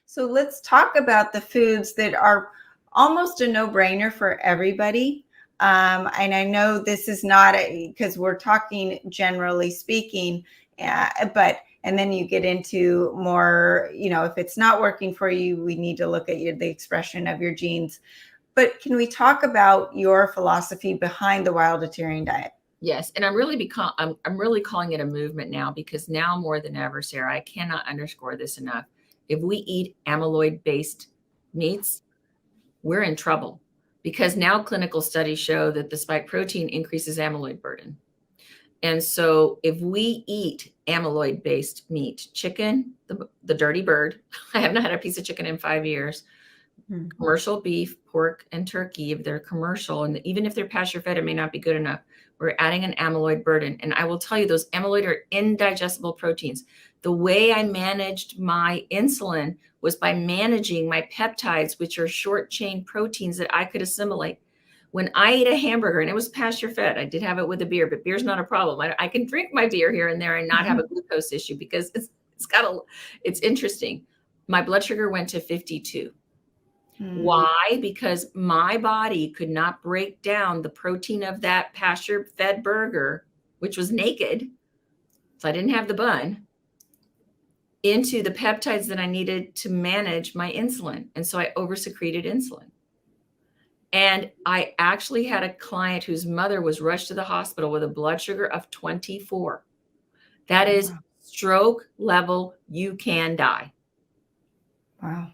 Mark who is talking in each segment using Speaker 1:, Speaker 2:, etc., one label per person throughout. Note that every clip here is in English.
Speaker 1: So let's talk about the foods that are almost a no-brainer for everybody. And I know this is not because we're talking generally speaking, but and then you get into more, if it's not working for you, we need to look at the expression of your genes. But can we talk about your philosophy behind the Wildatarian diet?
Speaker 2: Yes, and I'm really calling it a movement now, because now more than ever, Sarah, I cannot underscore this enough. If we eat amyloid-based meats, we're in trouble, because now clinical studies show that the spike protein increases amyloid burden. And so if we eat amyloid-based meat, chicken, the dirty bird, I have not had a piece of chicken in 5 years, commercial beef, pork, and turkey, if they're commercial, and even if they're pasture-fed, it may not be good enough. We're adding an amyloid burden. And I will tell you, those amyloid are indigestible proteins. The way I managed my insulin was by managing my peptides, which are short-chain proteins that I could assimilate. When I ate a hamburger, and it was pasture-fed, I did have it with a beer, but beer's not a problem. I can drink my beer here and there and not have a glucose issue, because it's interesting. My blood sugar went to 52. Why? Because my body could not break down the protein of that pasture-fed burger, which was naked, so I didn't have the bun, into the peptides that I needed to manage my insulin. And so I oversecreted insulin. And I actually had a client whose mother was rushed to the hospital with a blood sugar of 24. That is stroke level. You can die.
Speaker 1: Wow.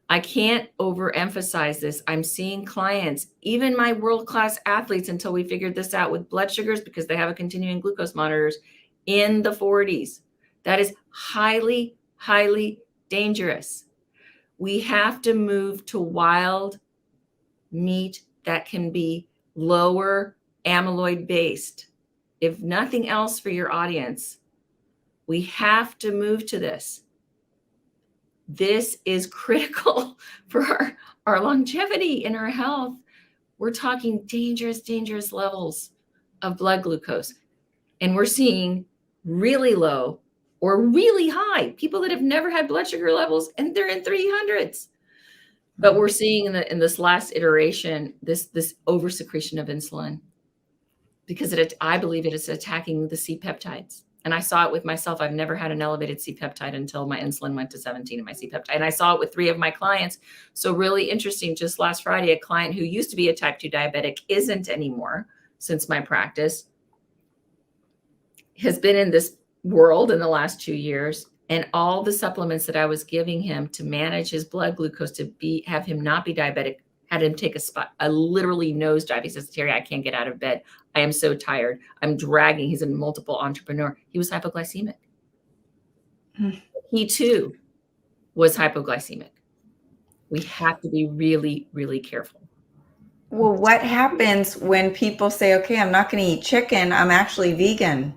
Speaker 2: I can't overemphasize this. I'm seeing clients, even my world-class athletes, until we figured this out, with blood sugars, because they have a continuing glucose monitors, in the 40s. That is highly, highly dangerous. We have to move to wild meat that can be lower amyloid based. If nothing else, for your audience, we have to move to this. This is critical for our longevity and our health. We're talking dangerous levels of blood glucose. And we're seeing really low or really high people that have never had blood sugar levels, and they're in 300s. But we're seeing in this last iteration, this oversecretion of insulin, because I believe it is attacking the C-peptides. And I saw it with myself. I've never had an elevated C-peptide until my insulin went to 17 in my C-peptide. And I saw it with 3 of my clients. So really interesting, just last Friday, a client who used to be a type 2 diabetic, isn't anymore since my practice, has been in this world in the last 2 years. And all the supplements that I was giving him to manage his blood glucose, to have him not be diabetic, had him take a literally nosedive. He says, Terry, I can't get out of bed. I am so tired. I'm dragging. He's a multiple entrepreneur. He was hypoglycemic. He too was hypoglycemic. We have to be really, really careful.
Speaker 1: Well, what happens when people say, okay, I'm not going to eat chicken, I'm actually vegan.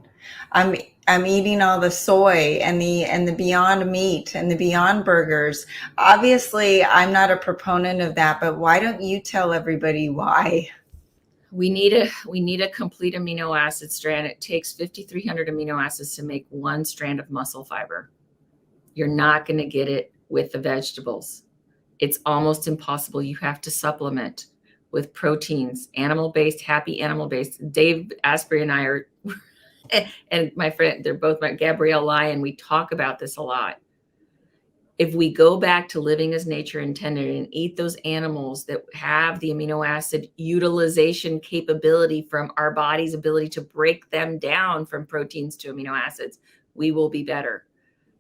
Speaker 1: I'm eating all the soy and the Beyond Meat and the Beyond Burgers. Obviously, I'm not a proponent of that, but why don't you tell everybody why?
Speaker 2: We need a complete amino acid strand. It takes 5,300 amino acids to make one strand of muscle fiber. You're not going to get it with the vegetables. It's almost impossible. You have to supplement with proteins, animal-based, happy animal-based. Dave Asprey and I are, and my friend, they're both my Gabrielle Lyon. We talk about this a lot. If we go back to living as nature intended and eat those animals that have the amino acid utilization capability from our body's ability to break them down from proteins to amino acids, we will be better.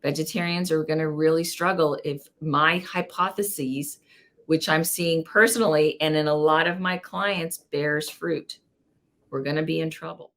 Speaker 2: Vegetarians are going to really struggle if my hypotheses, which I'm seeing personally and in a lot of my clients, bears fruit. We're going to be in trouble.